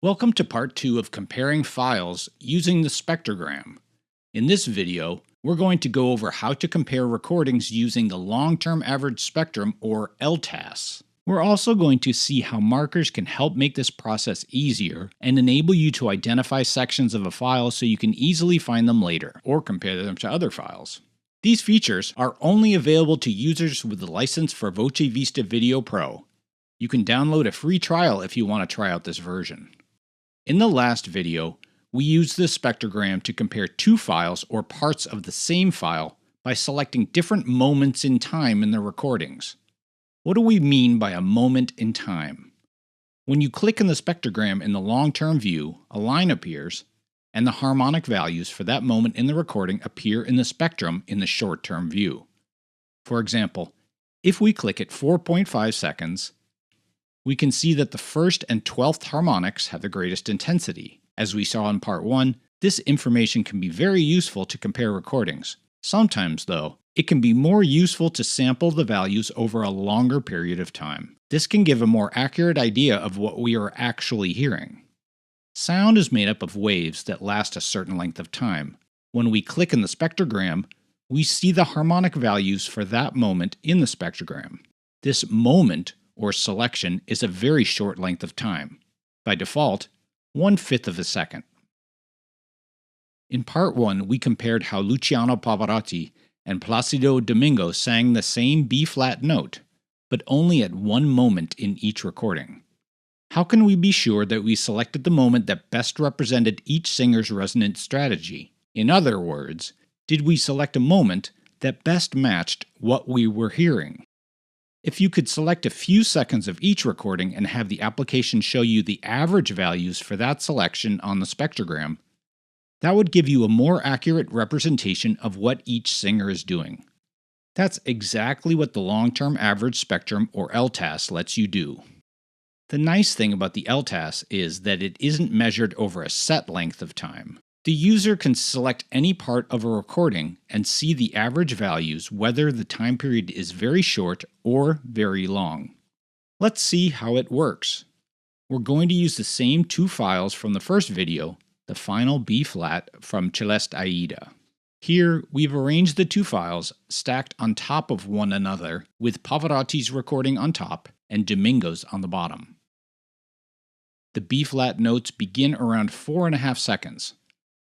Welcome to part 2 of comparing files using the spectrogram. In this video, we're going to go over how to compare recordings using the long-term average spectrum, or LTAS. We're also going to see how markers can help make this process easier and enable you to identify sections of a file so you can easily find them later or compare them to other files. These features are only available to users with the license for VoceVista Video Pro. You can download a free trial if you want to try out this version. In the last video, we used the spectrogram to compare two files or parts of the same file by selecting different moments in time in the recordings. What do we mean by a moment in time? When you click in the spectrogram in the long-term view, a line appears, and the harmonic values for that moment in the recording appear in the spectrum in the short-term view. For example, if we click at 4.5 seconds, we can see that the first and 12th harmonics have the greatest intensity. As we saw in part 1, this information can be very useful to compare recordings. Sometimes, though, it can be more useful to sample the values over a longer period of time. This can give a more accurate idea of what we are actually hearing. Sound is made up of waves that last a certain length of time. When we click in the spectrogram, we see the harmonic values for that moment in the spectrogram. This moment, or selection, is a very short length of time. By default, 1/5 of a second. In part 1, we compared how Luciano Pavarotti and Placido Domingo sang the same B-flat note, but only at one moment in each recording. How can we be sure that we selected the moment that best represented each singer's resonant strategy? In other words, did we select a moment that best matched what we were hearing? If you could select a few seconds of each recording and have the application show you the average values for that selection on the spectrogram, that would give you a more accurate representation of what each singer is doing. That's exactly what the long-term average spectrum, or LTAS, lets you do. The nice thing about the LTAS is that it isn't measured over a set length of time. The user can select any part of a recording and see the average values whether the time period is very short or very long. Let's see how it works. We're going to use the same two files from the first video, the final B-flat from Celeste Aida. Here, we've arranged the two files stacked on top of one another, with Pavarotti's recording on top and Domingo's on the bottom. The B-flat notes begin around 4.5 seconds.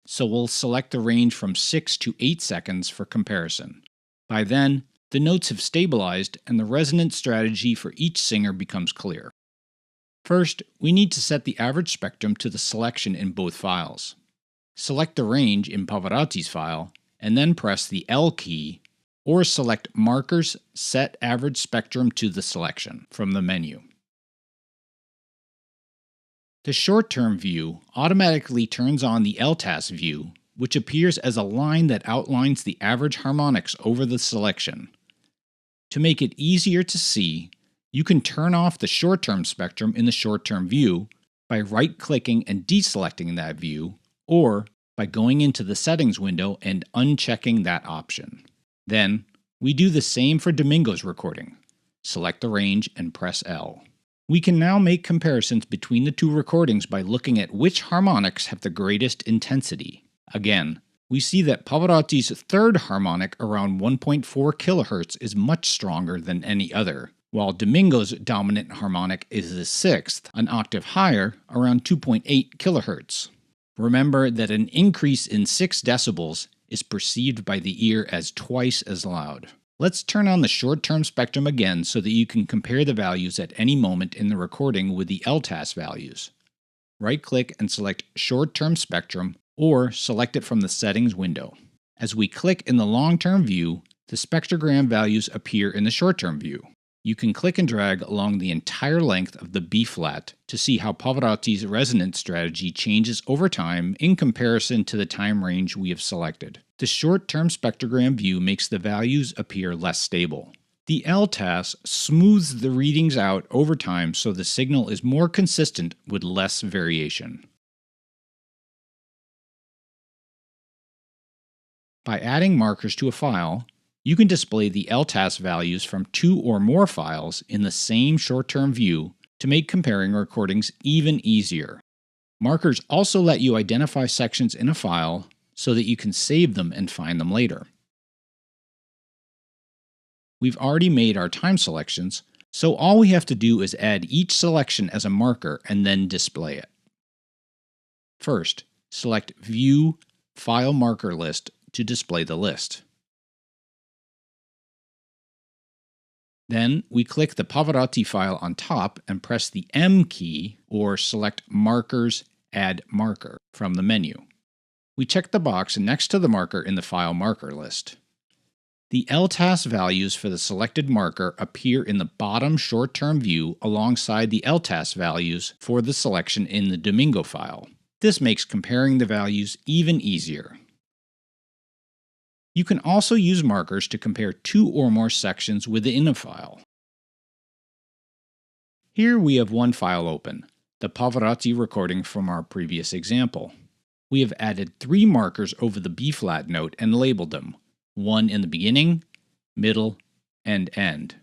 So we'll select the range from 6 to 8 seconds for comparison. By then, the notes have stabilized and the resonant strategy for each singer becomes clear. First, we need to set the average spectrum to the selection in both files. Select the range in Pavarotti's file, and then press the L key, or select Markers Set Average Spectrum to the Selection from the menu. The short-term view automatically turns on the LTAS view, which appears as a line that outlines the average harmonics over the selection. To make it easier to see, you can turn off the short-term spectrum in the short-term view by right-clicking and deselecting that view, or by going into the settings window and unchecking that option. Then, we do the same for Domingo's recording. Select the range and press L. We can now make comparisons between the two recordings by looking at which harmonics have the greatest intensity. Again, we see that Pavarotti's third harmonic around 1.4 kHz is much stronger than any other, while Domingo's dominant harmonic is the sixth, an octave higher, around 2.8 kHz. Remember that an increase in 6 decibels is perceived by the ear as twice as loud. Let's turn on the short-term spectrum again so that you can compare the values at any moment in the recording with the LTAS values. Right-click and select Short-Term Spectrum, or select it from the Settings window. As we click in the long-term view, the spectrogram values appear in the short-term view. You can click and drag along the entire length of the B-flat to see how Pavarotti's resonance strategy changes over time in comparison to the time range we have selected. The short-term spectrogram view makes the values appear less stable. The LTAS smooths the readings out over time so the signal is more consistent with less variation. By adding markers to a file, you can display the LTAS values from two or more files in the same short-term view to make comparing recordings even easier. Markers also let you identify sections in a file so that you can save them and find them later. We've already made our time selections, so all we have to do is add each selection as a marker and then display it. First, select View File Marker List to display the list. Then we click the Pavarotti file on top and press the M key or select Markers Add Marker from the menu. We check the box next to the marker in the file marker list. The LTAS values for the selected marker appear in the bottom short-term view alongside the LTAS values for the selection in the Domingo file. This makes comparing the values even easier. You can also use markers to compare two or more sections within a file. Here we have one file open, the Pavarotti recording from our previous example. We have added 3 markers over the B-flat note and labeled them, one in the beginning, middle, and end.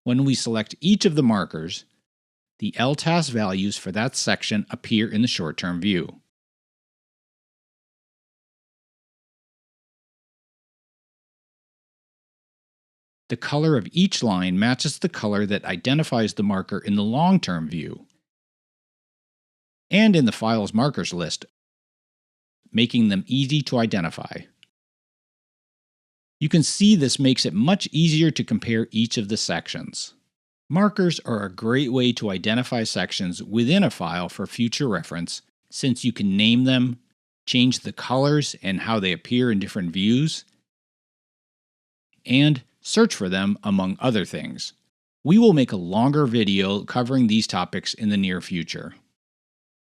When we select each of the markers, the LTAS values for that section appear in the short-term view. The color of each line matches the color that identifies the marker in the long-term view and in the file's markers list, making them easy to identify. You can see this makes it much easier to compare each of the sections. Markers are a great way to identify sections within a file for future reference, since you can name them, change the colors and how they appear in different views, and search for them, among other things. We will make a longer video covering these topics in the near future.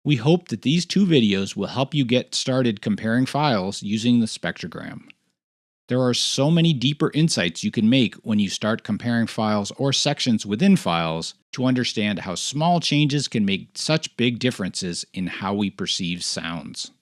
We hope that these 2 videos will help you get started comparing files using the spectrogram. There are so many deeper insights you can make when you start comparing files or sections within files to understand how small changes can make such big differences in how we perceive sounds.